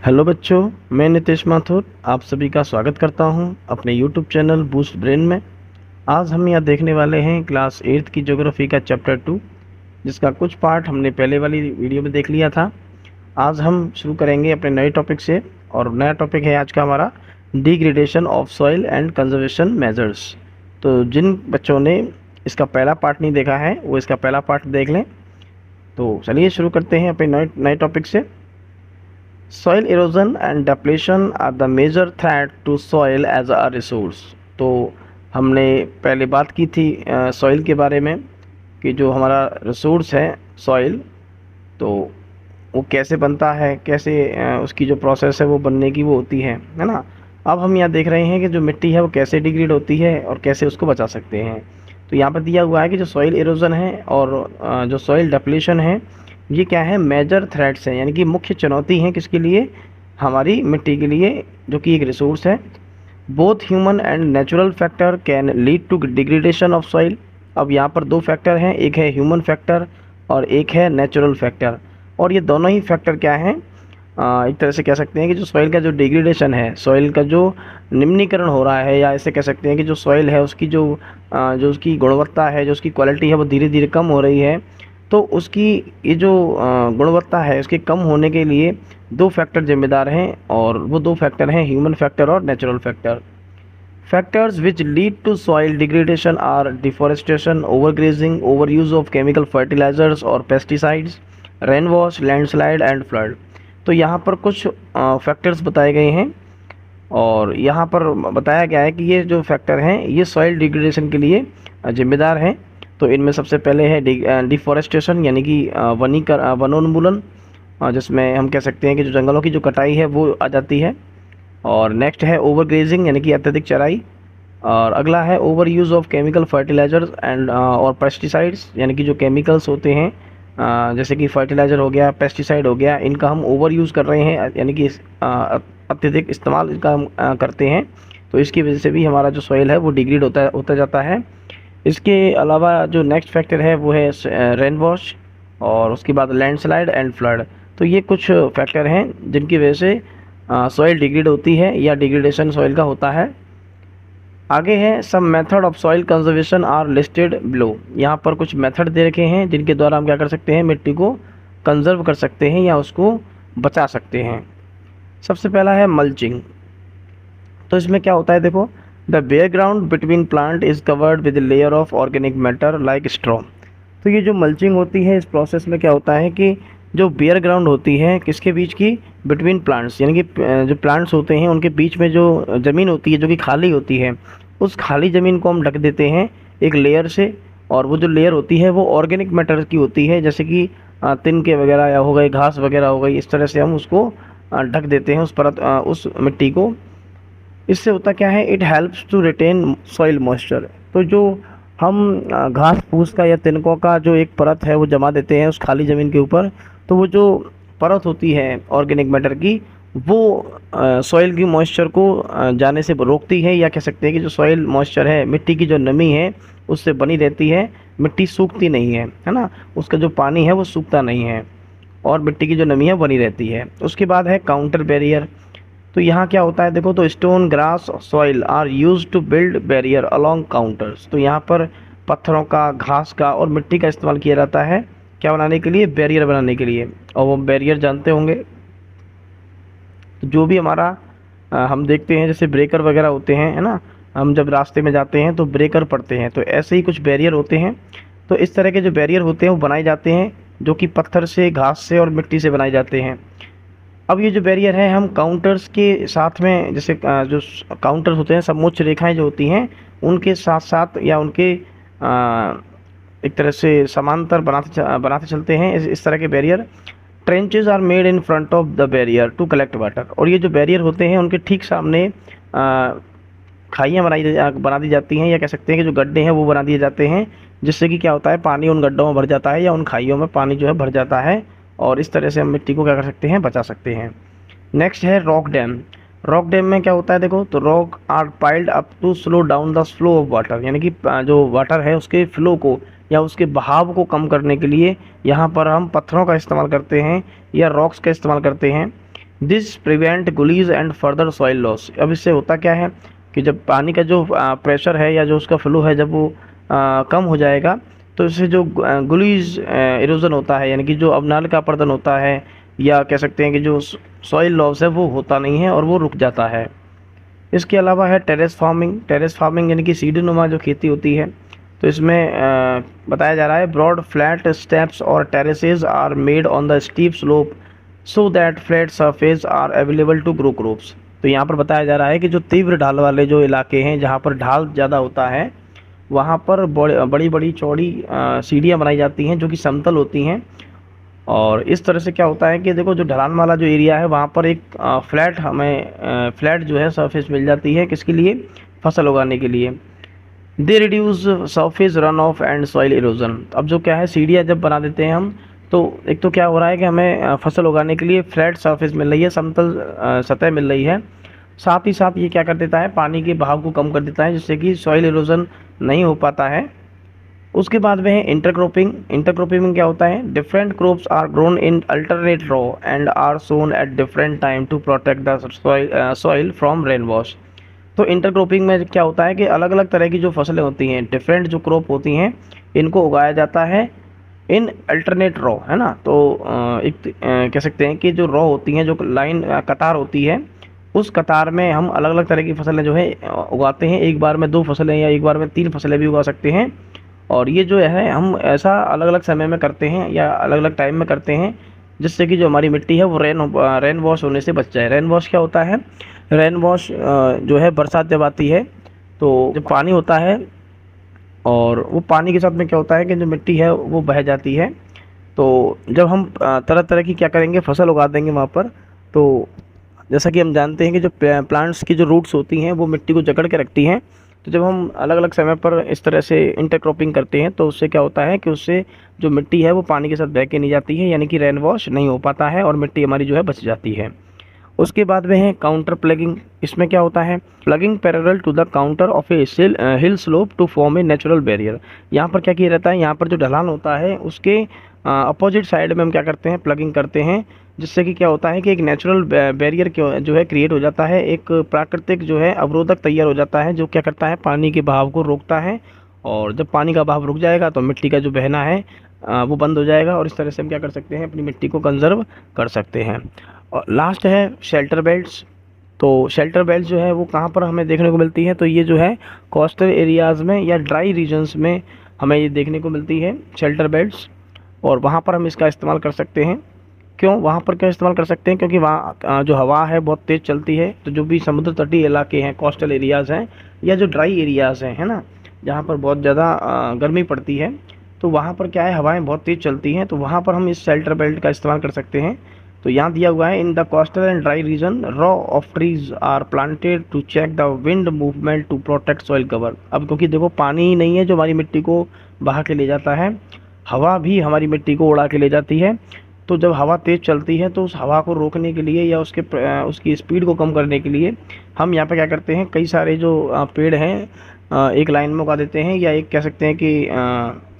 Hello बच्चों, मैं नितेश माथुर आप सभी का स्वागत करता हूं अपने यूट्यूब चैनल बूस्ट ब्रेन में। आज हम यहाँ देखने वाले हैं क्लास 8th की ज्योग्राफी का चैप्टर 2, जिसका कुछ पार्ट हमने पहले वाली वीडियो में देख लिया था। आज हम शुरू करेंगे अपने नए टॉपिक से, और नया टॉपिक है आज का हमारा degradation of soil and conservation measures. तो जिन बच्चों ने इसका पहला पार्ट नहीं देखा है वो इसका पहला पार्ट देख लें। तो चलिए शुरू करते हैं अपने नए टॉपिक से। Soil erosion and depletion are the major threat to soil as a resource। तो हमने पहले बात की थी सॉइल के बारे में कि जो हमारा रिसोर्स है सॉइल, तो वो कैसे बनता है, कैसे उसकी जो प्रोसेस है वो बनने की वो होती है ना। अब हम यहाँ देख रहे हैं कि जो मिट्टी है वो कैसे डिग्रेड होती है और कैसे उसको बचा सकते हैं। तो यहाँ पर दिया हुआ है कि जो सॉइल इरोजन है और जो सॉइल डिप्लीशन है, ये क्या है, मेजर थ्रेट्स हैं, यानी कि मुख्य चुनौती हैं किसके लिए, हमारी मिट्टी के लिए, जो कि एक रिसोर्स है। Both human and natural factor can lead to degradation of soil. अब यहाँ पर दो फैक्टर हैं, एक है ह्यूमन फैक्टर और एक है नेचुरल फैक्टर। और ये दोनों ही फैक्टर क्या हैं, एक तरह से कह सकते हैं कि जो सॉइल का जो डिग्रेडेशन है, सॉइल का जो निम्नीकरण हो रहा है, या ऐसे कह सकते हैं कि जो सॉइल है उसकी जो उसकी गुणवत्ता है, जो उसकी क्वालिटी है, वो धीरे धीरे कम हो रही है। तो उसकी ये जो गुणवत्ता है उसके कम होने के लिए दो फैक्टर जिम्मेदार हैं, और वो दो फैक्टर हैं ह्यूमन फैक्टर और natural factor. Factors which lead to soil degradation are deforestation, overgrazing, over use of chemical fertilizers और pesticides, rain wash, landslide and flood. तो यहाँ पर कुछ फैक्टर्स बताए गए हैं, और यहाँ पर बताया गया है कि ये जो फैक्टर हैं ये सॉइल डिग्रेडेशन के लिए जिम्मेदार हैं। तो इनमें सबसे पहले है डिफॉरेस्टेशन, यानी कि वनोन्मूलन, जिसमें हम कह सकते हैं कि जो जंगलों की जो कटाई है वो आ जाती है। और नेक्स्ट है ओवरग्रेजिंग, यानी कि अत्यधिक चराई। और अगला है overuse of chemical fertilizers and और पेस्टिसाइड्स, यानी कि जो केमिकल्स होते हैं, जैसे कि फर्टिलाइज़र हो गया, पेस्टिसाइड हो गया, इनका हम ओवर यूज़ कर रहे हैं, यानी कि अत्यधिक इस्तेमाल इनका हम करते हैं। तो इसकी वजह से भी हमारा जो सॉइल है वो डिग्रेड होता जाता है। इसके अलावा जो नेक्स्ट फैक्टर है वो है रेन वॉश, और उसके बाद लैंडस्लाइड एंड फ्लड। तो ये कुछ फैक्टर हैं जिनकी वजह से सॉइल डिग्रेड होती है या डिग्रेडेशन सॉइल का होता है। आगे है some method of soil conservation are listed below. यहाँ पर कुछ मेथड दे रखे हैं जिनके द्वारा हम क्या कर सकते हैं, मिट्टी को कंजर्व कर सकते हैं या उसको बचा सकते हैं। सबसे पहला है मल्चिंग। तो इसमें क्या होता है, देखो, the bare ground between plant is covered with layer of organic matter like straw. तो ये जो मल्चिंग होती है, इस प्रोसेस में क्या होता है कि जो बेयर ग्राउंड होती है किसके बीच की, बिटवीन प्लांट्स, यानी कि जो प्लांट्स होते हैं उनके बीच में जो ज़मीन होती है जो कि खाली होती है, उस खाली ज़मीन को हम ढक देते हैं एक लेयर से। और वो जो लेयर होती है वो ऑर्गेनिक मैटर की होती है, जैसे कि तिनके वगैरह या हो गए, घास वगैरह हो गई, इस तरह से हम उसको ढक देते हैं उस परत उस मिट्टी को। इससे होता क्या है, it helps to retain soil moisture. तो जो हम घास फूस का या तिनकों का जो एक परत है वो जमा देते हैं उस खाली ज़मीन के ऊपर, तो वो जो परत होती है ऑर्गेनिक मैटर की, वो सॉइल की मॉइस्चर को जाने से रोकती है, या कह सकते हैं कि जो सॉइल मॉइस्चर है, मिट्टी की जो नमी है उससे बनी रहती है, मिट्टी सूखती नहीं है ना, उसका जो पानी है वो सूखता नहीं है, और मिट्टी की जो नमी है बनी रहती है। उसके बाद है काउंटर बैरियर। तो यहाँ क्या होता है, देखो, तो stone, grass, soil are use to build barrier along contours. तो यहाँ पर पत्थरों का, घास का और मिट्टी का इस्तेमाल किया जाता है, क्या बनाने के लिए, बैरियर बनाने के लिए। और वो बैरियर जानते होंगे, तो जो भी हमारा हम देखते हैं जैसे ब्रेकर वगैरह होते हैं, है ना, हम जब रास्ते में जाते हैं तो ब्रेकर पड़ते हैं, तो ऐसे ही कुछ बैरियर होते हैं। तो इस तरह के जो बैरियर होते हैं वो बनाए जाते हैं, जो कि पत्थर से, घास से और मिट्टी से बनाए जाते हैं। अब ये जो बैरियर है हम काउंटर्स के साथ में, जैसे जो काउंटर्स होते हैं, समोच्च रेखाएं जो होती हैं उनके साथ साथ या उनके एक तरह से समांतर बनाते चलते हैं इस तरह के barrier. Trenches are made in front of the barrier to collect water. और ये जो बैरियर होते हैं उनके ठीक सामने खाइयाँ बना दी जाती हैं, या कह सकते हैं कि जो गड्ढे हैं वो बना दिए जाते हैं, जिससे कि क्या होता है, पानी उन गड्ढों में भर जाता है या उन खाइयों में पानी जो है भर जाता है, और इस तरह से हम मिट्टी को क्या कर सकते हैं, बचा सकते हैं। नेक्स्ट है रॉक डैम। रॉक डैम में क्या होता है, देखो, तो rock are piled up to slow down the flow of water, यानी कि जो वाटर है उसके फ्लो को या उसके बहाव को कम करने के लिए यहाँ पर हम पत्थरों का इस्तेमाल करते हैं या रॉक्स का इस्तेमाल करते हैं। This prevent gullies and further soil loss. अब इससे होता क्या है कि जब पानी का जो प्रेशर है या जो उसका फ्लो है जब वो कम हो जाएगा तो इससे जो गुलीज इरोजन होता है, यानी कि जो अवनाल का अपरदन होता है, या कह सकते हैं कि जो सॉइल लॉस है वो होता नहीं है और वो रुक जाता है। इसके अलावा है टेरेस फार्मिंग। टेरेस फार्मिंग यानी कि सीढ़ी नुमा जो खेती होती है, तो इसमें बताया जा रहा है ब्रॉड फ्लैट स्टेप्स और terraces are made on the steep slope so that flat surface are available to grow crops. तो यहाँ पर बताया जा रहा है कि जो तीव्र ढाल वाले जो इलाके हैं जहाँ पर ढाल ज़्यादा होता है वहाँ पर बड़ी बड़ी चौड़ी सीढ़ियाँ बनाई जाती हैं जो कि समतल होती हैं। और इस तरह से क्या होता है कि देखो जो ढलान वाला जो एरिया है वहाँ पर एक फ्लैट हमें फ्लैट जो है सरफेस मिल जाती है, किसके लिए? फसल उगाने के लिए। They reduce surface run of and soil erosion. अब जो क्या है सीढ़ियाँ जब बना देते हैं हम, तो एक तो क्या हो रहा है कि हमें फसल उगाने के लिए फ्लैट सरफेस मिल रही है, समतल सतह मिल रही है। साथ ही साथ ये क्या कर देता है, पानी के बहाव को कम कर देता है, जिससे कि सॉइल इरोजन नहीं हो पाता है। उसके बाद में है इंटरक्रॉपिंग। इंटरक्रॉपिंग में क्या होता है, different crops are grown in alternate row and are sown at different time to protect the soil from rain wash. तो इंटरक्रॉपिंग में क्या होता है कि अलग अलग तरह की जो फसलें होती हैं, डिफरेंट जो क्रॉप होती हैं, इनको उगाया जाता है इन अल्टरनेट रो, है ना। तो एक कह सकते हैं कि जो रो होती हैं, जो लाइन कतार होती है, उस कतार में हम अलग अलग तरह की फसलें जो है उगाते हैं। एक बार में 2 फसलें या एक बार में 3 फसलें भी उगा सकते हैं। और ये जो है हम ऐसा अलग अलग समय में करते हैं या अलग अलग टाइम में करते हैं, जिससे कि जो हमारी मिट्टी है वो रेन वॉश होने से बच जाए। रेन वॉश क्या होता है? रेन वॉश जो है बरसात जब आती है तो जब पानी होता है और वो पानी के साथ में क्या होता है कि जो मिट्टी है वो बह जाती है। तो जब हम तरह तरह की क्या करेंगे, फसल उगा देंगे वहाँ पर। तो जैसा कि हम जानते हैं कि जो प्लांट्स की जो रूट्स होती हैं वो मिट्टी को जकड़ के रखती हैं। तो जब हम अलग अलग समय पर इस तरह से इंटरक्रॉपिंग करते हैं तो उससे क्या होता है कि उससे जो मिट्टी है वो पानी के साथ बह के नहीं जाती है, यानी कि रेन वॉश नहीं हो पाता है और मिट्टी हमारी जो है बच जाती है। उसके बाद में है काउंटर प्लगिंग। इसमें क्या होता है, ploughing parallel to the contour of a hill slope to form a natural barrier. यहाँ पर क्या किया जाता है, यहाँ पर जो ढलान होता है उसके अपोजिट साइड में हम क्या करते हैं, प्लगिंग करते हैं, जिससे कि क्या होता है कि एक नेचुरल बैरियर जो है क्रिएट हो जाता है, एक प्राकृतिक जो है अवरोधक तैयार हो जाता है, जो क्या करता है पानी के बहाव को रोकता है। और जब पानी का बहाव रुक जाएगा तो मिट्टी का जो बहना है वो बंद हो जाएगा, और इस तरह से हम क्या कर सकते हैं, अपनी मिट्टी को कंजर्व कर सकते हैं। और लास्ट है शेल्टर बेल्ट्स। तो शेल्टर बेल्ट जो है वो कहाँ पर हमें देखने को मिलती है, तो ये जो है कोस्टल एरियाज़ में या ड्राई रीजन्स में हमें ये देखने को मिलती है शेल्टर बेल्ट्स। और वहाँ पर हम इसका इस्तेमाल कर सकते हैं। क्यों वहाँ पर क्यों इस्तेमाल कर सकते हैं? क्योंकि वहाँ जो हवा है बहुत तेज़ चलती है। तो जो भी समुद्र तटीय इलाके हैं, कोस्टल एरियाज़ हैं, या जो ड्राई एरियाज़ हैं, है ना, जहाँ पर बहुत ज़्यादा गर्मी पड़ती है, तो वहाँ पर क्या है, हवाएं बहुत तेज़ चलती हैं, तो वहाँ पर हम इस शेल्टर बेल्ट का इस्तेमाल कर सकते हैं। तो यहाँ दिया हुआ है, in the coastal and dry region row of trees are planted to check the wind movement to protect soil cover. अब क्योंकि देखो पानी ही नहीं है जो हमारी मिट्टी को बहा के ले जाता है, हवा भी हमारी मिट्टी को उड़ा के ले जाती है। तो जब हवा तेज़ चलती है तो उस हवा को रोकने के लिए या उसकी स्पीड को कम करने के लिए हम यहाँ पे क्या करते हैं, कई सारे जो पेड़ हैं एक लाइन में उगा देते हैं, या एक कह सकते हैं कि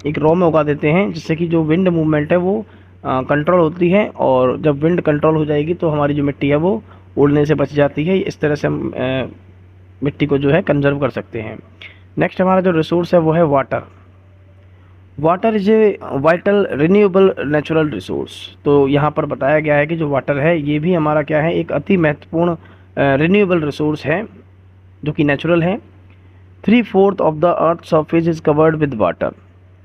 एक रो में उगा देते हैं, जिससे कि जो विंड मूवमेंट है वो कंट्रोल होती है। और जब विंड कंट्रोल हो जाएगी तो हमारी जो मिट्टी है वो उड़ने से बच जाती है। इस तरह से हम मिट्टी को जो है कंजर्व कर सकते हैं। नेक्स्ट हमारा जो रिसोर्स है वो है water. Water is a vital renewable natural resource. तो यहाँ पर बताया गया है कि जो वाटर है ये भी हमारा क्या है, एक अति महत्वपूर्ण रिन्यूएबल रिसोर्स है जो कि नेचुरल है। 3/4 of the earth surface is covered with water.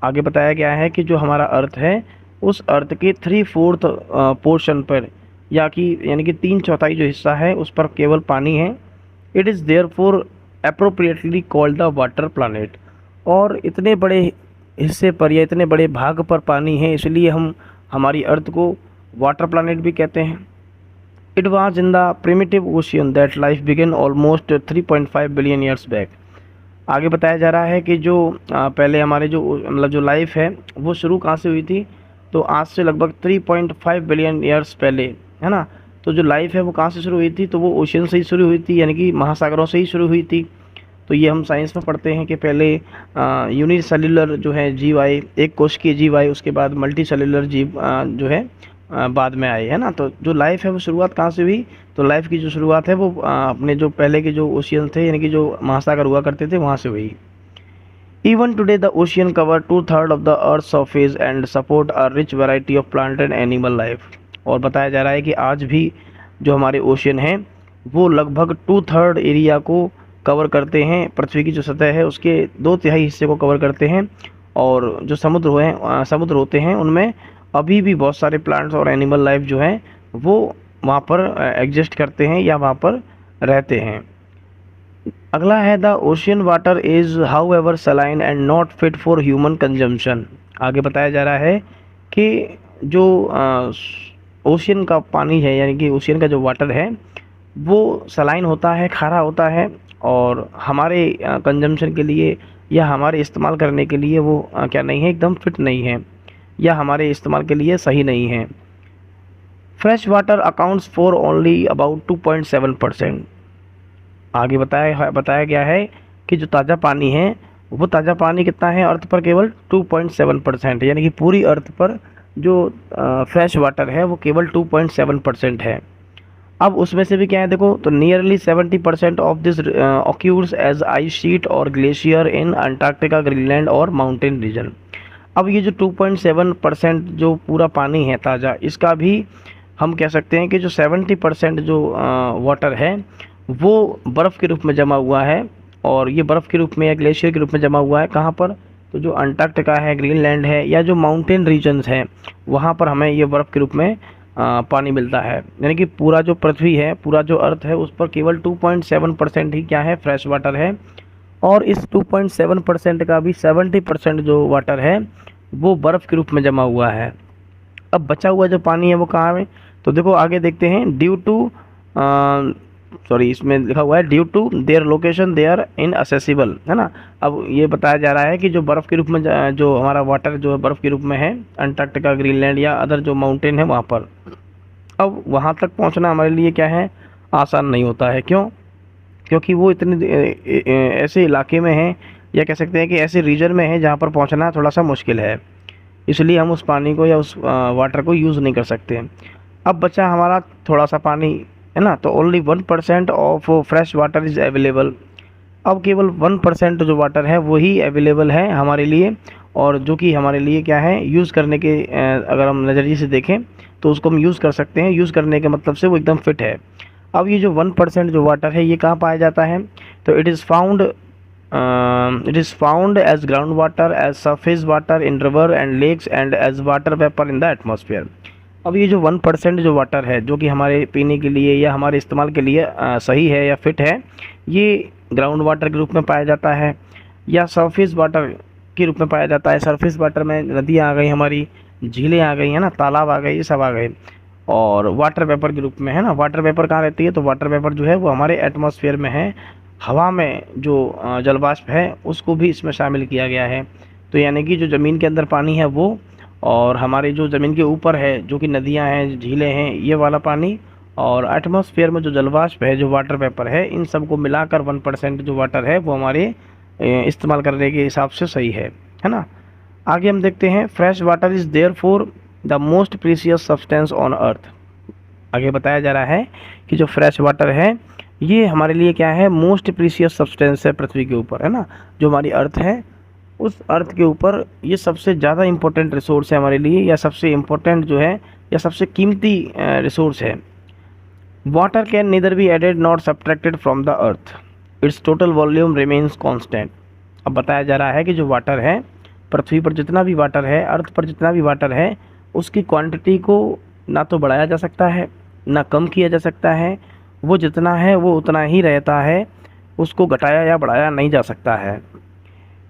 आगे बताया गया है कि जो हमारा अर्थ है उस अर्थ के 3/4 पोर्शन पर यानी कि 3/4 जो हिस्सा है उस पर केवल पानी है। It is therefore appropriately called the water planet. और इतने बड़े हिस्से पर या इतने बड़े भाग पर पानी है, इसलिए हम हमारी अर्थ को वाटर प्लानेट भी कहते हैं। It was in the primitive ocean that life began almost 3.5 billion years back. आगे बताया जा रहा है कि जो पहले हमारे जो मतलब जो लाइफ है वो शुरू कहाँ से हुई थी, तो आज से लगभग 3.5 बिलियन ईयर्स पहले, है ना। तो जो लाइफ है वो कहाँ से शुरू हुई थी, तो वो ओशियन से ही शुरू हुई थी, यानी कि महासागरों से ही शुरू हुई थी। तो ये हम साइंस में पढ़ते हैं कि पहले यूनिसेल्युलर जो है जीव आए, एक कोशिकीय जीव आए, उसके बाद मल्टी सेल्युलर जीव जो है बाद में आई, है ना। तो जो लाइफ है वो शुरुआत कहाँ से हुई? तो लाइफ की जो शुरुआत है वो अपने जो पहले के जो ओशियन थे, यानी कि जो महासागर हुआ करते थे, वहाँ से हुई। Even today the ocean cover 2/3 of the earth surface and support a rich variety of plant and animal life. और बताया जा रहा है कि आज भी जो हमारे ओशियन हैं वो लगभग 2/3 एरिया को कवर करते हैं, पृथ्वी की जो सतह है उसके 2/3 हिस्से को कवर करते हैं। और जो समुद्र होते हैं उनमें अभी भी बहुत सारे प्लांट्स और एनिमल लाइफ जो हैं वो वहाँ पर एग्जिस्ट करते हैं या वहाँ पर रहते हैं। अगला है the ocean water is how ever saline and not fit for human consumption. आगे बताया जा रहा है कि जो ओशियन का पानी है, यानी कि ओशियन का जो वाटर है वो सलाइन होता है, खारा होता है, और हमारे कंजम्पशन के लिए या हमारे इस्तेमाल करने के लिए वो क्या नहीं है, एकदम फिट नहीं है या हमारे इस्तेमाल के लिए सही नहीं है। Fresh water accounts for only about 2.7%। आगे बताया गया है कि जो ताज़ा पानी है वो ताज़ा पानी कितना है अर्थ पर? केवल 2.7%, यानी कि पूरी अर्थ पर जो फ्रेश वाटर है वो केवल 2.7% है। अब उसमें से भी क्या है देखो, तो nearly 70% of this occurs as ice sheet और ग्लेशियर इन अंटार्कटिका, ग्रीनलैंड और माउंटेन रीजन। अब ये जो 2.7% जो पूरा पानी है ताज़ा, इसका भी हम कह सकते हैं कि जो 70% जो वाटर है वो बर्फ़ के रूप में जमा हुआ है, और ये बर्फ़ के रूप में या ग्लेशियर के रूप में जमा हुआ है। कहाँ पर? तो जो अंटार्कटिका है, ग्रीनलैंड है, या जो माउंटेन रीजन्स हैं वहाँ पर हमें ये बर्फ़ के रूप में पानी मिलता है। यानी कि पूरा जो पृथ्वी है, पूरा जो अर्थ है, उस पर केवल 2.7% ही क्या है, फ्रेश वाटर है। और इस 2.7% का भी 70% जो वाटर है वो बर्फ़ के रूप में जमा हुआ है। अब बचा हुआ जो पानी है वो कहाँ है? तो देखो आगे देखते हैं। इसमें लिखा हुआ है due to their location they are inaccessible, है ना। अब ये बताया जा रहा है कि जो बर्फ़ के रूप में जो हमारा वाटर जो है बर्फ़ के रूप में है अंटार्कटिका, ग्रीनलैंड या अदर जो माउंटेन है वहाँ पर, अब वहाँ तक पहुँचना हमारे लिए क्या है, आसान नहीं होता है। क्यों? क्योंकि वो इतने ऐसे इलाके में है, या कह सकते हैं कि ऐसे रीजन में है जहाँ पर पहुँचना थोड़ा सा मुश्किल है, इसलिए हम उस पानी को या उस वाटर को यूज़ नहीं कर सकते। अब बचा हमारा थोड़ा सा पानी, है ना। तो only 1% of fresh water is available. अब केवल 1% जो वाटर है वही अवेलेबल है हमारे लिए, और जो कि हमारे लिए क्या है, यूज़ करने के अगर हम नज़रिए से देखें तो उसको हम यूज़ कर सकते हैं। यूज़ करने के मतलब से वो एकदम फिट है। अब ये जो 1% जो वाटर है ये कहाँ पाया जाता है? तो it is found as ground water, as surface water in river and lakes and as water vapour in the atmosphere. अब ये जो 1% जो वाटर है जो कि हमारे पीने के लिए या हमारे इस्तेमाल के लिए सही है या फिट है, ये ग्राउंड वाटर के रूप में पाया जाता है या सरफेस वाटर के रूप में पाया जाता है। सरफेस वाटर में नदियाँ आ गई, हमारी झीलें आ गई, है ना, तालाब आ गए, ये सब आ गए। और वाटर वेपर के रूप में, है ना, वाटर वेपर कहाँ रहती है? तो वाटर वेपर जो है वो हमारे एटमॉस्फेयर में है, हवा में जो जलवाष्प है उसको भी इसमें शामिल किया गया है। तो यानी कि जो ज़मीन के अंदर पानी है वो, और हमारे जो ज़मीन के ऊपर है जो कि नदियाँ हैं, झीलें हैं, ये वाला पानी, और एटमॉस्फेयर में जो जलवाष्प है, जो वाटर वेपर है, इन सब को मिलाकर 1% जो वाटर है वो हमारे इस्तेमाल करने के हिसाब से सही है ना। आगे हम देखते हैं fresh water is there for the most precious substance on earth. आगे बताया जा रहा है कि जो फ्रेश वाटर है ये हमारे लिए क्या है, मोस्ट प्रीसियस सब्सटेंस है पृथ्वी के ऊपर, है ना। जो हमारी अर्थ है उस अर्थ के ऊपर ये सबसे ज़्यादा इम्पोर्टेंट रिसोर्स है हमारे लिए, या सबसे इम्पोर्टेंट जो है या सबसे कीमती रिसोर्स है। Water can neither be added not subtracted from the earth, its total volume remains constant. अब बताया जा रहा है कि जो वाटर है पृथ्वी पर, जितना भी वाटर है, अर्थ पर जितना भी वाटर है, उसकी क्वांटिटी को ना तो बढ़ाया जा सकता है ना कम किया जा सकता है। वो जितना है वो उतना ही रहता है, उसको घटाया या बढ़ाया नहीं जा सकता है।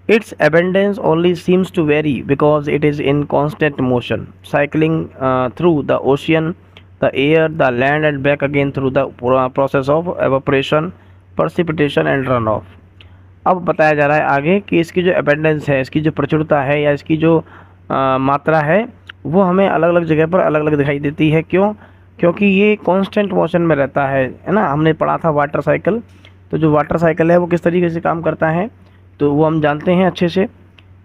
Its abundance only seems to vary because it is in constant motion, cycling through the ocean, the air, the land and back again through the process of evaporation, precipitation and runoff. अब बताया जा रहा है आगे कि इसकी जो abundance है, इसकी जो प्रचुरता है या इसकी जो मात्रा है वो हमें अलग अलग जगह पर अलग अलग दिखाई देती है। क्यों? क्योंकि ये कांस्टेंट मोशन में रहता है ना। हमने पढ़ा था वाटर साइकिल, तो जो वाटर साइकिल है वो किस तरीके से काम करता है तो वो हम जानते हैं अच्छे से।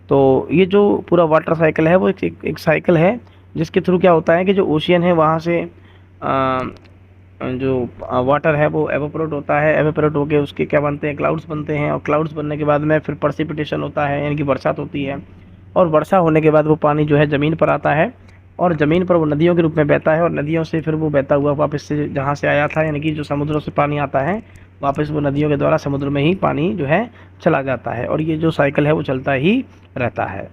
तो ये जो पूरा वाटर साइकिल है वो एक साइकिल है जिसके थ्रू क्या होता है कि जो ओशियन है वहाँ से जो वाटर है वो एवोपोरेट होता है, एवोपोरेट होके उसके क्या बनते हैं, क्लाउड्स बनते हैं, और क्लाउड्स बनने के बाद में फिर प्रेसिपिटेशन होता है, यानी कि बरसात होती है, और वर्षा होने के बाद वो पानी जो है ज़मीन पर आता है, और ज़मीन पर वो नदियों के रूप में बहता है, और नदियों से फिर वो बहता हुआ वापस से जहाँ से आया था, यानी कि जो समुद्रों से पानी आता है वापस वो नदियों के द्वारा समुद्र में ही पानी जो है चला जाता है, और ये जो साइकिल है वो चलता ही रहता है।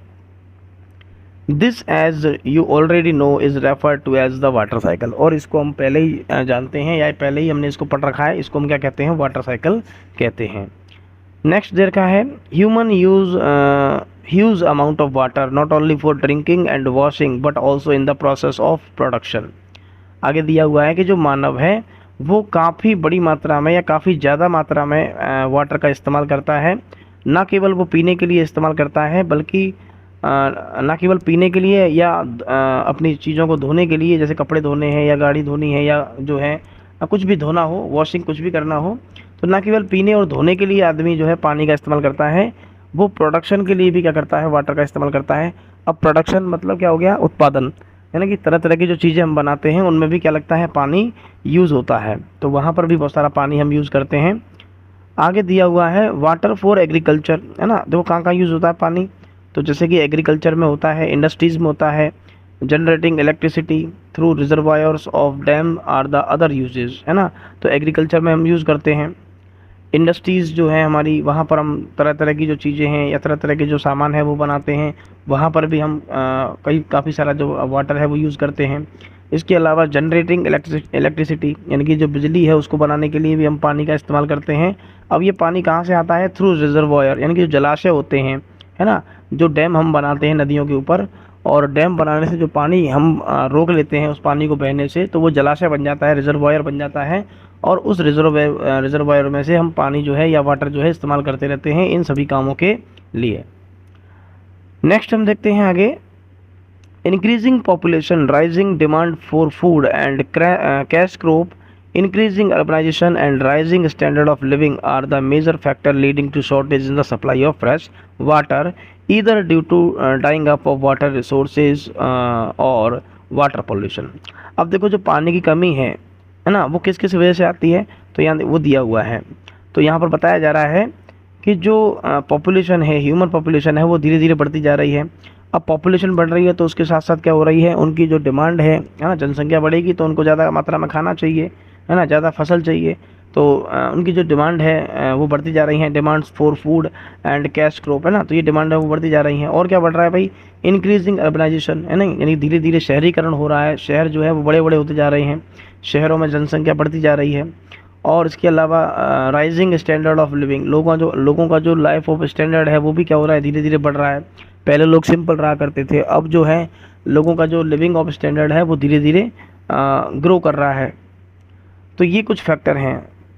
This as you already know is refer to as the water cycle, और इसको हम पहले ही जानते हैं या पहले ही हमने इसको पढ़ रखा है, इसको हम क्या कहते हैं, वाटर साइकिल कहते हैं। नेक्स्ट देर का है human use huge amount of water not only for drinking and washing but also in the process of production. आगे दिया हुआ है कि जो मानव है वो काफ़ी बड़ी मात्रा में या काफ़ी ज़्यादा मात्रा में वाटर का इस्तेमाल करता है, ना केवल वो पीने के लिए इस्तेमाल करता है बल्कि ना केवल पीने के लिए या अपनी चीज़ों को धोने के लिए, जैसे कपड़े धोने हैं या गाड़ी धोनी है या जो है कुछ भी धोना हो, वॉशिंग कुछ भी करना हो, तो ना केवल पीने और धोने के लिए आदमी जो है पानी का इस्तेमाल करता है, वो प्रोडक्शन के लिए भी क्या करता है, वाटर का इस्तेमाल करता है। अब प्रोडक्शन मतलब क्या हो गया, उत्पादन, यानी कि तरह तरह की जो चीज़ें हम बनाते हैं उनमें भी क्या लगता है, पानी यूज़ होता है, तो वहाँ पर भी बहुत सारा पानी हम यूज़ करते हैं। आगे दिया हुआ है वाटर फॉर एग्रीकल्चर, है ना, देखो कहाँ कहाँ यूज़ होता है पानी, तो जैसे कि एग्रीकल्चर में होता है, इंडस्ट्रीज़ में होता है, generating electricity through reservoirs of dam are the other uses, है ना, तो एग्रीकल्चर में हम यूज़ करते हैं। इंडस्ट्रीज़ जो है हमारी, वहाँ पर हम तरह तरह की जो चीज़ें हैं या तरह तरह के जो सामान है वो बनाते हैं, वहाँ पर भी हम काफ़ी सारा जो वाटर है वो यूज़ करते हैं। इसके अलावा जनरेटिंग इलेक्ट्रिसिटी, यानी कि जो बिजली है उसको बनाने के लिए भी हम पानी का इस्तेमाल करते हैं। अब ये पानी कहाँ से आता है, थ्रू रिजर्वायर, यानी कि जो जलाशय होते हैं, है ना, जो डैम हम बनाते हैं नदियों के ऊपर, और डैम बनाने से जो पानी हम रोक लेते हैं उस पानी को बहने से, तो वो जलाशय बन जाता है, रिजर्वायर बन जाता है, और उस रिजर्वायर में से हम पानी जो है या वाटर जो है इस्तेमाल करते रहते हैं इन सभी कामों के लिए। नेक्स्ट हम देखते हैं आगे, increasing population, rising demand for food and cash crop, increasing urbanization and rising standard of living are the major factor leading to shortage in the supply of fresh water, either due to drying up of water resources और water pollution। अब देखो जो पानी की कमी है ना, वो किस किस वजह से आती है, तो यहाँ वो दिया हुआ है, तो यहाँ पर बताया जा रहा है कि जो पॉपुलेशन है, ह्यूमन पॉपुलेशन है, वो धीरे धीरे बढ़ती जा रही है। अब पॉपुलेशन बढ़ रही है तो उसके साथ साथ क्या हो रही है, उनकी जो डिमांड है ना, जनसंख्या बढ़ेगी तो उनको ज़्यादा मात्रा में खाना चाहिए, है ना, ज़्यादा फसल चाहिए, तो उनकी जो डिमांड है वो बढ़ती जा रही है, demands for food and cash crop, है ना, तो ये डिमांड है वो बढ़ती जा रही हैं। और क्या बढ़ रहा है भाई, इंक्रीजिंग अर्बनाइजेशन, है ना, यानी धीरे धीरे शहरीकरण हो रहा है, शहर जो है वो बड़े बड़े होते जा रहे हैं, शहरों में जनसंख्या बढ़ती जा रही है। और इसके अलावा राइजिंग स्टैंडर्ड ऑफ लिविंग, लोगों का जो लाइफ ऑफ स्टैंडर्ड है वो भी क्या हो रहा है, धीरे धीरे बढ़ रहा है। पहले लोग सिंपल रहा करते थे, अब जो है लोगों का जो लिविंग ऑफ स्टैंडर्ड है वो धीरे धीरे ग्रो कर रहा है। तो ये कुछ फैक्टर हैं,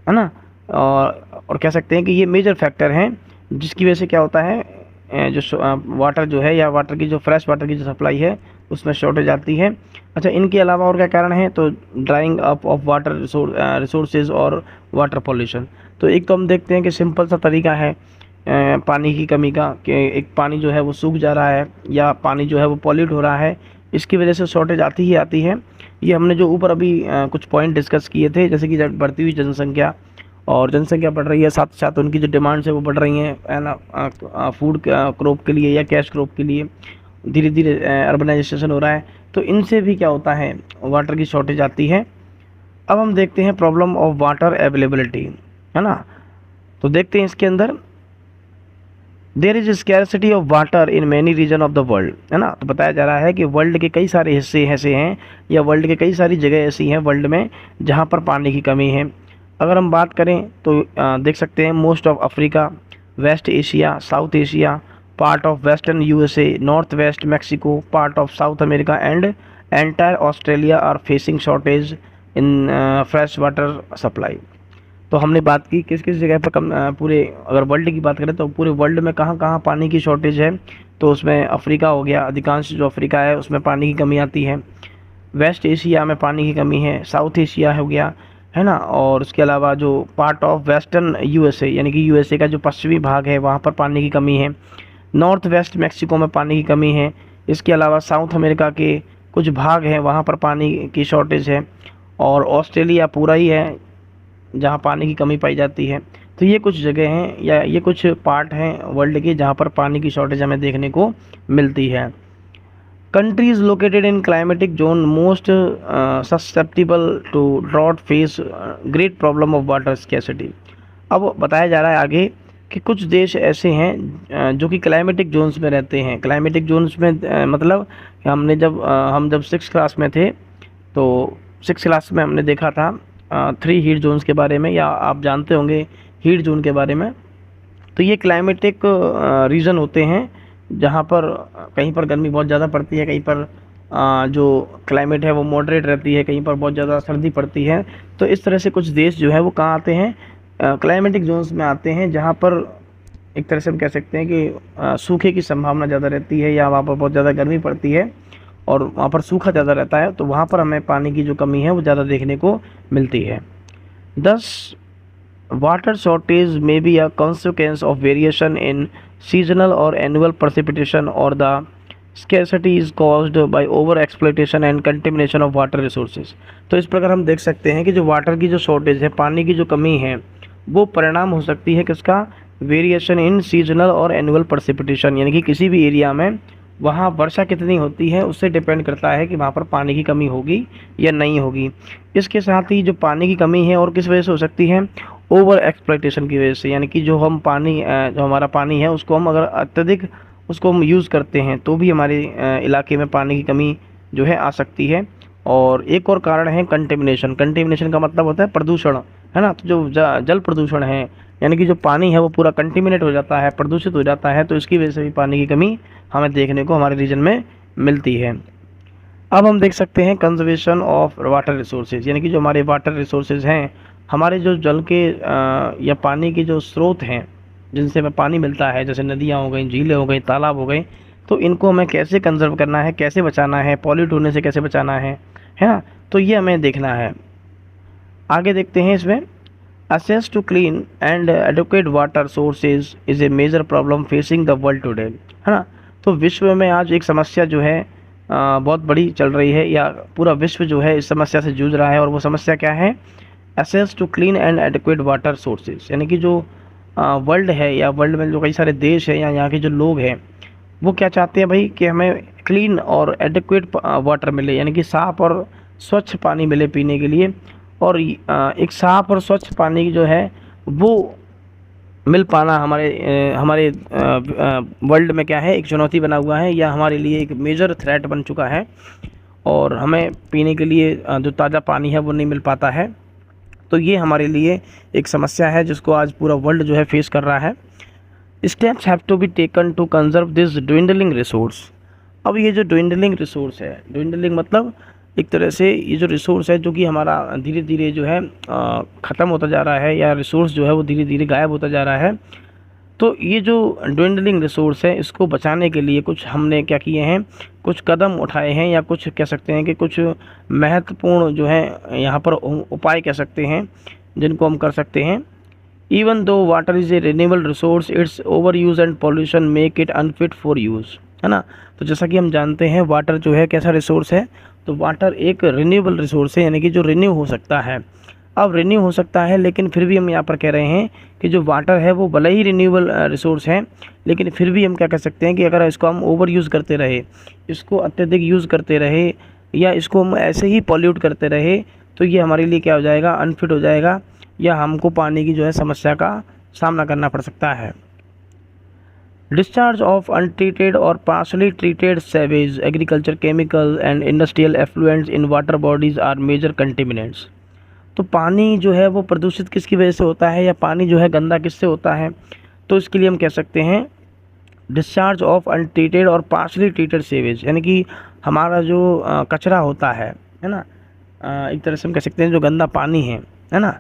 है ना, और कह सकते हैं कि ये मेजर फैक्टर हैं जिसकी वजह से क्या होता है, जो वाटर जो है या वाटर की जो फ्रेश वाटर की जो सप्लाई है उसमें शॉर्टेज आती है। अच्छा, इनके अलावा और क्या कारण है, तो drawing up of water resources और वाटर पॉल्यूशन। तो एक तो हम देखते हैं कि सिंपल सा तरीका है पानी की कमी का, कि एक पानी जो है वो सूख जा रहा है या पानी जो है वो पॉल्यूट हो रहा है, इसकी वजह से शॉर्टेज आती ही आती है। ये हमने जो ऊपर अभी कुछ पॉइंट डिस्कस किए थे, जैसे कि बढ़ती हुई जनसंख्या, और जनसंख्या बढ़ रही है साथ साथ उनकी जो डिमांड्स है वो बढ़ रही हैं, है ना, फूड क्रॉप के लिए या कैश क्रॉप के लिए, धीरे धीरे अर्बनाइजेशन हो रहा है, तो इनसे भी क्या होता है, वाटर की शॉर्टेज आती है। अब हम देखते हैं प्रॉब्लम ऑफ वाटर अवेलेबिलिटी, है ना, तो देखते हैं इसके अंदर, there is scarcity of water in many region of the world, है ना, तो बताया जा रहा है कि वर्ल्ड के कई सारे हिस्से ऐसे हैं या वर्ल्ड के कई सारी जगह ऐसी हैं वर्ल्ड में जहाँ पर पानी की कमी है। अगर हम बात करें तो देख सकते हैं most of Africa, West Asia, South Asia, part of western USA, north west Mexico, part of South America and entire Australia are facing shortage in fresh water supply. तो हमने बात की किस किस जगह पर पूरे अगर वर्ल्ड की बात करें तो पूरे वर्ल्ड में कहाँ कहाँ पानी की शॉर्टेज है, तो उसमें अफ्रीका हो गया, अधिकांश जो अफ्रीका है उसमें पानी की कमी आती है, वेस्ट एशिया में पानी की कमी है, साउथ एशिया हो गया, है ना, और उसके अलावा जो पार्ट ऑफ वेस्टर्न यूएसए यानी कि यूएसए का जो पश्चिमी भाग है वहाँ पर पानी की कमी है, नॉर्थ वेस्ट मैक्सिको में पानी की कमी है, इसके अलावा साउथ अमेरिका के पार्ट ऑफ वेस्टर्न यूएसए यानी कि यूएसए का जो पश्चिमी भाग है वहाँ पर पानी की कमी है, नॉर्थ वेस्ट मैक्सिको में पानी की कमी है, इसके अलावा साउथ अमेरिका के पार्ट ऑफ वेस्टर्न यूएसए यानी कि यूएसए का जो पश्चिमी भाग है वहाँ पर पानी की कमी है, नॉर्थ वेस्ट मैक्सिको में पानी की कमी है, कुछ भाग हैं वहाँ पर पानी की शॉर्टेज है, और ऑस्ट्रेलिया पूरा ही है जहाँ पानी की कमी पाई जाती है। तो ये कुछ जगह हैं या ये कुछ पार्ट हैं वर्ल्ड के जहाँ पर पानी की शॉर्टेज हमें देखने को मिलती है। Countries located in climatic zone most susceptible to drought face great problem of water scarcity। अब बताया जा रहा है आगे कि कुछ देश ऐसे हैं जो कि क्लाइमेटिक जोन्स में रहते हैं। क्लाइमेटिक जोन्स में मतलब हम जब 6th क्लास में थे तो 6th क्लास में हमने देखा था 3 हीट जोन्स के बारे में, या आप जानते होंगे हीट जोन के बारे में। तो ये क्लाइमेटिक रीजन होते हैं जहाँ पर कहीं पर गर्मी बहुत ज़्यादा पड़ती है, कहीं पर जो क्लाइमेट है वो मॉडरेट रहती है, कहीं पर बहुत ज़्यादा सर्दी पड़ती है। तो इस तरह से कुछ देश जो है वो कहाँ आते हैं, क्लाइमेटिक जोन्स में आते हैं, जहाँ पर एक तरह से हम कह सकते हैं कि सूखे की संभावना ज़्यादा रहती है, या वहाँ पर बहुत ज़्यादा गर्मी पड़ती है और वहाँ पर सूखा ज़्यादा रहता है। तो वहाँ पर हमें पानी की जो कमी है वो ज़्यादा देखने को मिलती है। 10 Water shortage may be a consequence of variation in seasonal or annual precipitation, or the scarcity is caused by over exploitation and contamination of water resources। तो इस प्रकार हम देख सकते हैं कि जो वाटर की जो शॉर्टेज है, पानी की जो कमी है, वो परिणाम हो सकती है किसका, वेरिएशन इन सीजनल और एनुअल precipitation, यानी कि किसी भी एरिया में वहाँ वर्षा कितनी होती है उससे डिपेंड करता है कि वहाँ पर पानी की कमी होगी या नहीं होगी। इसके साथ ही जो पानी की कमी है और किस वजह से हो सकती है, ओवर एक्सप्लॉइटेशन की वजह से, यानी कि जो हमारा पानी है उसको हम अगर अत्यधिक उसको हम यूज़ करते हैं तो भी हमारे इलाके में पानी की कमी जो है आ सकती है। और एक और कारण है कंटेमिनेशन। कंटेमिनेशन का मतलब होता है प्रदूषण, है ना। तो जो जल प्रदूषण है, यानी कि जो पानी है वो पूरा कंटेमिनेट हो जाता है, प्रदूषित हो जाता है, तो इसकी वजह से भी पानी की कमी हमें देखने को हमारे रीजन में मिलती है। अब हम देख सकते हैं कंजर्वेशन ऑफ वाटर रिसोर्सेज, यानी कि जो हमारे वाटर रिसोर्सेज हैं, हमारे जो जल के या पानी के जो स्रोत हैं जिनसे हमें पानी मिलता है, जैसे नदियाँ हो गई, झीलें हो गई, तालाब हो गए, तो इनको हमें कैसे कंजर्व करना है, कैसे बचाना है, पॉल्यूट होने से कैसे बचाना है ना। तो ये हमें देखना है। आगे देखते हैं इसमें, access to clean and adequate water sources is a major problem facing the world today, है ना। तो विश्व में आज एक समस्या जो है बहुत बड़ी चल रही है, या पूरा विश्व जो है इस समस्या से जूझ रहा है। और वो समस्या क्या है, access to clean and adequate water sources, यानी कि जो वर्ल्ड है या वर्ल्ड में जो कई सारे देश हैं या यहाँ के जो लोग हैं वो क्या चाहते हैं भाई, कि हमें क्लीन और एडिक्वेट वाटर मिले, यानी कि साफ़ और स्वच्छ पानी मिले पीने के लिए। और एक साफ़ और स्वच्छ पानी जो है वो मिल पाना हमारे वर्ल्ड में क्या है, एक चुनौती बना हुआ है, या हमारे लिए एक मेजर थ्रेट बन चुका है। और हमें पीने के लिए जो ताज़ा पानी है वो नहीं मिल पाता है। तो ये हमारे लिए एक समस्या है जिसको आज पूरा वर्ल्ड जो है फेस कर रहा है। Steps have to be taken to conserve this dwindling resource. अब ये जो ड्विंडलिंग रिसोर्स है, ड्विंडलिंग मतलब एक तरह से ये जो रिसोर्स है जो कि हमारा धीरे धीरे जो है ख़त्म होता जा रहा है, या रिसोर्स जो है वो धीरे धीरे गायब होता जा रहा है। तो ये जो ड्विंडलिंग रिसोर्स है इसको बचाने के लिए कुछ हमने क्या किए हैं, कुछ कदम उठाए हैं, या कुछ कह सकते हैं कि कुछ महत्वपूर्ण जो है यहाँ पर उपाय कह सकते हैं जिनको हम कर सकते हैं। Even though water is a renewable resource, it's over use and pollution make it unfit for use, है ना। तो जैसा कि हम जानते हैं वाटर जो है कैसा रिसोर्स है, तो वाटर एक रिन्यूएबल रिसोर्स है, यानी कि जो रिन्यू हो सकता है। अब रिन्यू हो सकता है, लेकिन फिर भी हम यहाँ पर कह रहे हैं कि जो वाटर है वो भले ही रिन्यूएबल रिसोर्स है, लेकिन फिर भी हम क्या कह सकते हैं कि अगर इसको हम ओवर यूज़ करते रहे, इसको अत्यधिक यूज़ करते रहे, या इसको हम ऐसे ही पॉल्यूट करते रहे, तो ये हमारे लिए क्या हो जाएगा, अनफिट हो जाएगा, या हमको पानी की जो है समस्या का सामना करना पड़ सकता है। डिस्चार्ज ऑफ अनट्रीटेड और partially treated sewage, agriculture chemical and industrial effluents in water bodies are major contaminants. तो पानी जो है वो प्रदूषित किसकी वजह से होता है, या पानी जो है गंदा किससे होता है, तो इसके लिए हम कह सकते हैं डिस्चार्ज ऑफ अनट्रीटेड और पार्शली ट्रीटेड सेवेज, यानी कि हमारा जो कचरा होता है ना, एक तरह से हम कह सकते हैं जो गंदा पानी है ना,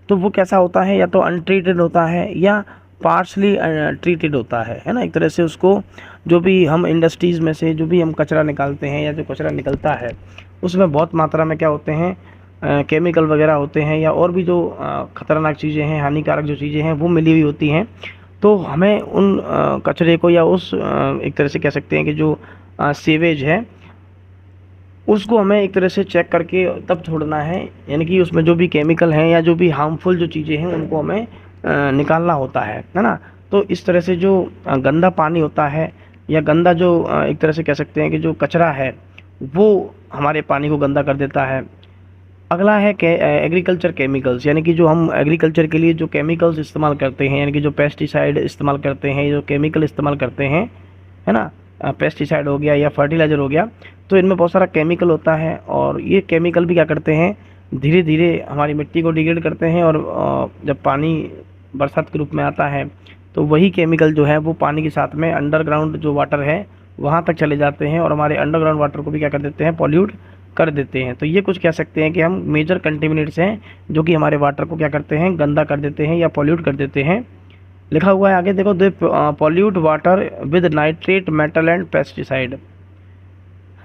तो वो कैसा होता है, या तो अनट्रीटेड होता है या पार्शली ट्रीटेड होता है ना। एक तरह से उसको जो भी हम इंडस्ट्रीज़ में से जो भी हम कचरा निकालते हैं, या जो कचरा निकलता है उसमें बहुत मात्रा में क्या होते हैं, केमिकल वगैरह होते हैं, या और भी जो ख़तरनाक चीज़ें हैं, हानिकारक जो चीज़ें हैं वो मिली हुई होती हैं। तो हमें उन कचरे को, या उस एक तरह से कह सकते हैं कि जो सीवेज है उसको हमें एक तरह से चेक करके तब छोड़ना है, यानी कि उसमें जो भी केमिकल हैं या जो भी हार्मफुल जो चीज़ें हैं उनको हमें निकालना होता है ना। तो इस तरह से जो गंदा पानी होता है या गंदा जो एक तरह से कह सकते हैं कि जो कचरा है वो हमारे पानी को गंदा कर देता है। अगला है एग्रीकल्चर केमिकल्स, यानी कि जो हम एग्रीकल्चर के लिए जो केमिकल्स इस्तेमाल करते हैं, यानी कि जो पेस्टिसाइड इस्तेमाल करते हैं, जो केमिकल इस्तेमाल करते हैं, है ना, पेस्टिसाइड हो गया या फर्टिलाइज़र हो गया, तो इनमें बहुत सारा केमिकल होता है और ये केमिकल भी क्या करते हैं, धीरे धीरे हमारी मिट्टी को डिग्रेड करते हैं और जब पानी बरसात के रूप में आता है तो वही केमिकल जो है वो पानी के साथ में अंडरग्राउंड जो वाटर है वहाँ तक चले जाते हैं और हमारे अंडरग्राउंड वाटर को भी क्या कर देते हैं, पॉल्यूट कर देते हैं। तो ये कुछ कह सकते हैं कि हम मेजर कंटेमिनेट्स हैं जो कि हमारे वाटर को क्या करते हैं, गंदा कर देते हैं या पॉल्यूट कर देते हैं। लिखा हुआ है आगे देखो, they pollute water with nitrate, metal and pesticide.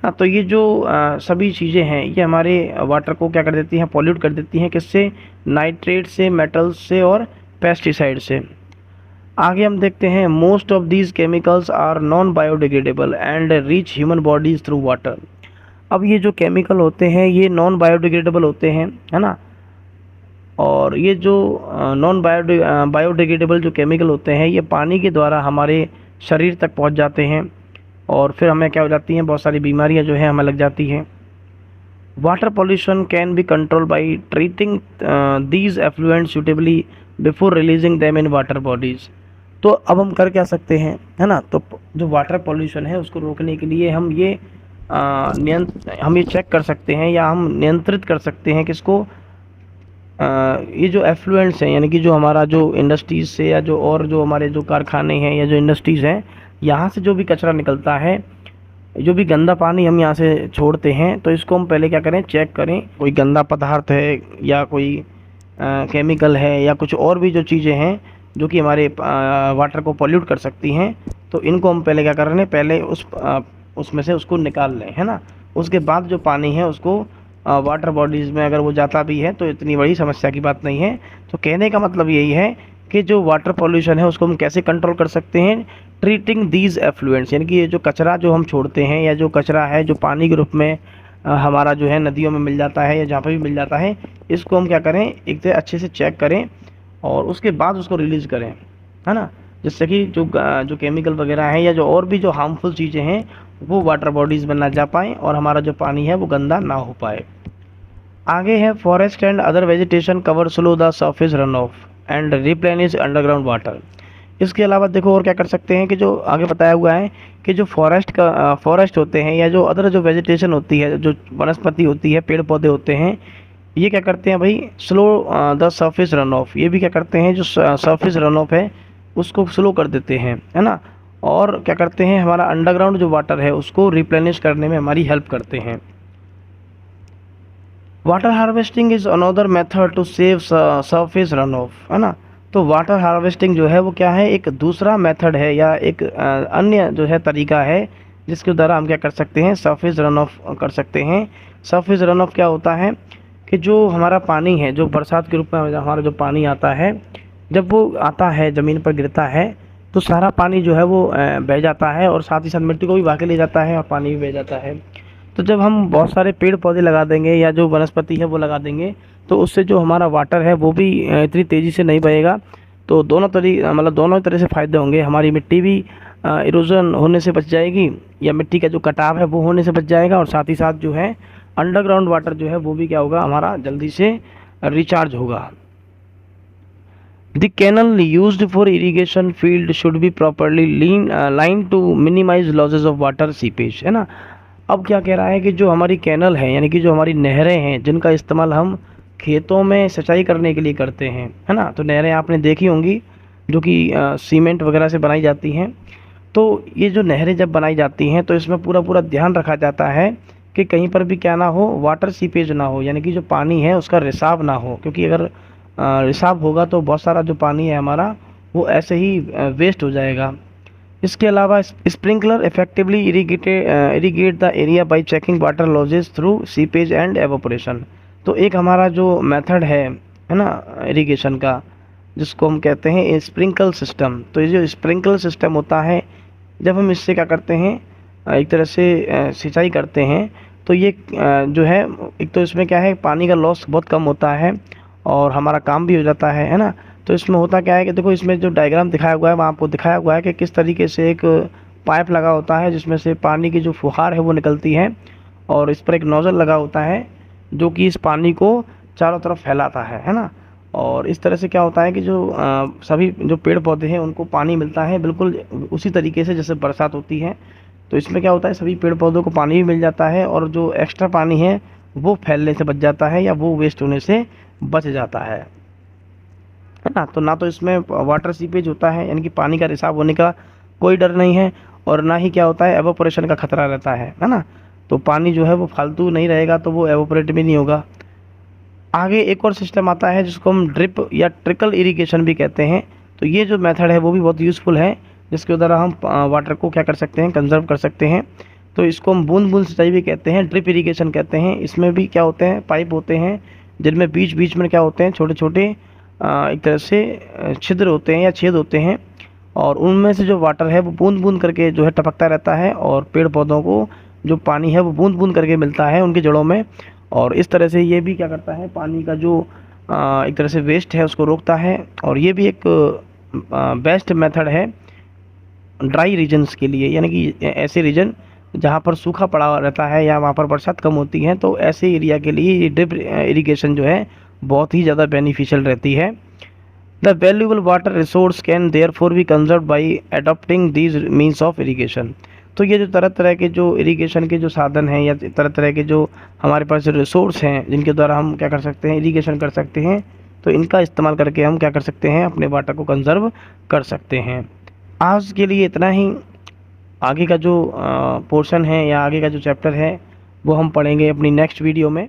हाँ, तो ये जो सभी चीज़ें हैं ये हमारे वाटर को क्या कर देती हैं, पॉल्यूट कर देती हैं। किससे? नाइट्रेट से, मेटल से और पेस्टिसाइड से। आगे हम देखते हैं, most of these chemicals are non biodegradable and reach human bodies through water. अब ये जो केमिकल होते हैं ये नॉन बायोडिग्रेडेबल होते हैं, है ना, और ये जो नॉन बायोडिग्रेडेबल जो केमिकल होते हैं ये पानी के द्वारा हमारे शरीर तक पहुंच जाते हैं और फिर हमें क्या हो जाती हैं, बहुत सारी बीमारियां जो है हमें लग जाती हैं। Water pollution can be control by treating these effluent suitably before releasing them in water bodies. तो अब हम कर क्या सकते हैं, है ना, तो जो वाटर पॉल्यूशन है उसको रोकने के लिए हम ये हम ये चेक कर सकते हैं या हम नियंत्रित कर सकते हैं किसको, ये जो एफ्लुएंट्स हैं, यानी कि जो हमारा जो इंडस्ट्रीज़ से या जो और जो हमारे जो कारखाने हैं या जो इंडस्ट्रीज़ हैं, यहाँ से जो भी कचरा निकलता है, जो भी गंदा पानी हम यहाँ से छोड़ते हैं, तो इसको हम पहले क्या करें, चेक करें कोई गंदा पदार्थ है या कोई केमिकल है या कुछ और भी जो चीज़ें हैं जो कि हमारे वाटर को पॉल्यूट कर सकती हैं, तो इनको हम पहले क्या कर रहे हैं, पहले उसमें से उसको निकाल लें, है ना। उसके बाद जो पानी है उसको वाटर बॉडीज़ में अगर वो जाता भी है तो इतनी बड़ी समस्या की बात नहीं है। तो कहने का मतलब यही है कि जो वाटर पॉल्यूशन है उसको हम कैसे कंट्रोल कर सकते हैं, ट्रीटिंग दीज एफ्लुएंट्स, यानी कि ये जो कचरा जो हम छोड़ते हैं या जो कचरा है जो पानी के रूप में हमारा जो है नदियों में मिल जाता है या जहाँ पर भी मिल जाता है, इसको हम क्या करें, एक तो अच्छे से चेक करें और उसके बाद उसको रिलीज़ करें, है ना, जिससे कि जो केमिकल वगैरह हैं या जो और भी जो हार्मफुल चीज़ें हैं वो वाटर बॉडीज़ में ना जा पाएँ और हमारा जो पानी है वो गंदा ना हो पाए। आगे है, forest and other vegetation cover slow the surface run of and replenish underground water. इसके अलावा देखो और क्या कर सकते हैं कि जो आगे बताया हुआ है कि जो फॉरेस्ट होते हैं या जो अदर जो वेजिटेशन होती है, जो वनस्पति होती है, पेड़ पौधे होते हैं, ये क्या करते हैं भाई, slow the surface run of. ये भी क्या करते हैं, जो सरफेस रन ऑफ है उसको स्लो कर देते हैं, है ना, और क्या करते हैं, हमारा अंडरग्राउंड जो वाटर है उसको रिप्लेनिश करने में हमारी हेल्प करते हैं। Water harvesting is another method to save surface run off, है ना। तो वाटर हार्वेस्टिंग जो है वो क्या है, एक दूसरा मेथड है या एक अन्य जो है तरीका है जिसके द्वारा हम क्या कर सकते हैं, सरफेस रन ऑफ कर सकते हैं। सरफेस रन ऑफ क्या होता है कि जो हमारा पानी है, जो बरसात के रूप में हमारा जो पानी आता है, जब वो आता है ज़मीन पर गिरता है तो सारा पानी जो है वो बह जाता है और साथ ही साथ मिट्टी को भी बहा के ले जाता है और पानी भी बह जाता है। तो जब हम बहुत सारे पेड़ पौधे लगा देंगे या जो वनस्पति है वो लगा देंगे तो उससे जो हमारा वाटर है वो भी इतनी तेज़ी से नहीं बहेगा। तो दोनों तरह से फ़ायदे होंगे, हमारी मिट्टी भी इरोजन होने से बच जाएगी या मिट्टी का जो कटाव है वो होने से बच जाएगा और साथ ही साथ जो है अंडरग्राउंड वाटर जो है वो भी क्या होगा, हमारा जल्दी से रिचार्ज होगा। The canal used for irrigation field should be properly lined to minimize losses of water seepage, है ना। अब क्या कह रहा है कि जो हमारी कैनल है, यानी कि जो हमारी नहरें हैं जिनका इस्तेमाल हम खेतों में सिंचाई करने के लिए करते हैं, है ना, तो नहरें आपने देखी होंगी जो कि सीमेंट वगैरह से बनाई जाती हैं। तो ये जो नहरें जब बनाई जाती हैं तो इसमें पूरा ध्यान रखा जाता है कि कहीं पर भी क्या ना हो, वाटर सीपेज ना हो, यानी कि जो पानी है उसका रिसाव ना हो, क्योंकि अगर रिसाव होगा तो बहुत सारा जो पानी है हमारा वो ऐसे ही वेस्ट हो जाएगा। इसके अलावा sprinkler effectively irrigate the area bye checking water losses through seepage and evaporation. तो एक हमारा जो मेथड है ना इरिगेशन का, जिसको हम कहते हैं स्प्रिंकल सिस्टम। तो ये जो स्प्रिंकल सिस्टम होता है, जब हम इससे क्या करते हैं, एक तरह से सिंचाई करते हैं तो ये जो है, एक तो इसमें क्या है, पानी का लॉस बहुत कम होता है और हमारा काम भी हो जाता है ना। तो इसमें होता क्या है कि देखो, इसमें जो डायग्राम दिखाया हुआ है वहाँ आपको दिखाया हुआ है कि किस तरीके से एक पाइप लगा होता है जिसमें से पानी की जो फुहार है वो निकलती है, और इस पर एक नोज़ल लगा होता है जो कि इस पानी को चारों तरफ फैलाता है ना। और इस तरह से क्या होता है कि जो सभी जो पेड़ पौधे हैं उनको पानी मिलता है बिल्कुल उसी तरीके से जैसे बरसात होती है। तो इसमें क्या होता है, सभी पेड़ पौधों को पानी भी मिल जाता है और जो एक्स्ट्रा पानी है वो फैलने से बच जाता है या वो वेस्ट होने से बच जाता है ना। तो ना तो इसमें वाटर सीपेज होता है, यानी कि पानी का रिसाव होने का कोई डर नहीं है, और ना ही क्या होता है, एवोपोरेशन का खतरा रहता है ना। तो पानी जो है वो फालतू नहीं रहेगा, तो वो एवोपोरेट भी नहीं होगा। आगे एक और सिस्टम आता है जिसको हम ड्रिप या ट्रिकल इरिगेशन भी कहते हैं। तो ये जो मेथड है वो भी बहुत यूज़फुल है, जिसके द्वारा हम वाटर को क्या कर सकते हैं, कंजर्व कर सकते हैं। तो इसको हम बूंद बूंद सिंचाई भी कहते हैं, ड्रिप इरिगेशन कहते हैं। इसमें भी क्या होते हैं, पाइप होते हैं जिनमें बीच बीच में क्या होते हैं, छोटे छोटे एक तरह से छिद्र होते हैं या छेद होते हैं, और उनमें से जो वाटर है वो बूंद बूंद करके जो है टपकता रहता है, और पेड़ पौधों को जो पानी है वो बूंद बूंद करके मिलता है उनकी जड़ों में। और इस तरह से ये भी क्या करता है, पानी का जो एक तरह से वेस्ट है उसको रोकता है। और ये भी एक बेस्ट मेथड है ड्राई रीजन्स के लिए, यानी कि ऐसे रीजन जहाँ पर सूखा पड़ा रहता है या वहाँ पर बरसात कम होती है, तो ऐसे एरिया के लिए ये ड्रिप इरिगेशन जो है बहुत ही ज़्यादा बेनिफिशियल रहती है। The valuable water resource can therefore be conserved by adopting these means of irrigation. तो ये जो तरह तरह के जो इरिगेशन के जो साधन हैं या तरह तरह के जो हमारे पास जो रिसोर्स हैं जिनके द्वारा हम क्या कर सकते हैं, इरिगेशन कर सकते हैं, तो इनका इस्तेमाल करके हम क्या कर सकते हैं, अपने वाटर को कंजर्व कर सकते हैं। आज के लिए इतना ही। आगे का जो पोर्शन है या आगे का जो चैप्टर है वो हम पढ़ेंगे अपनी नेक्स्ट वीडियो में।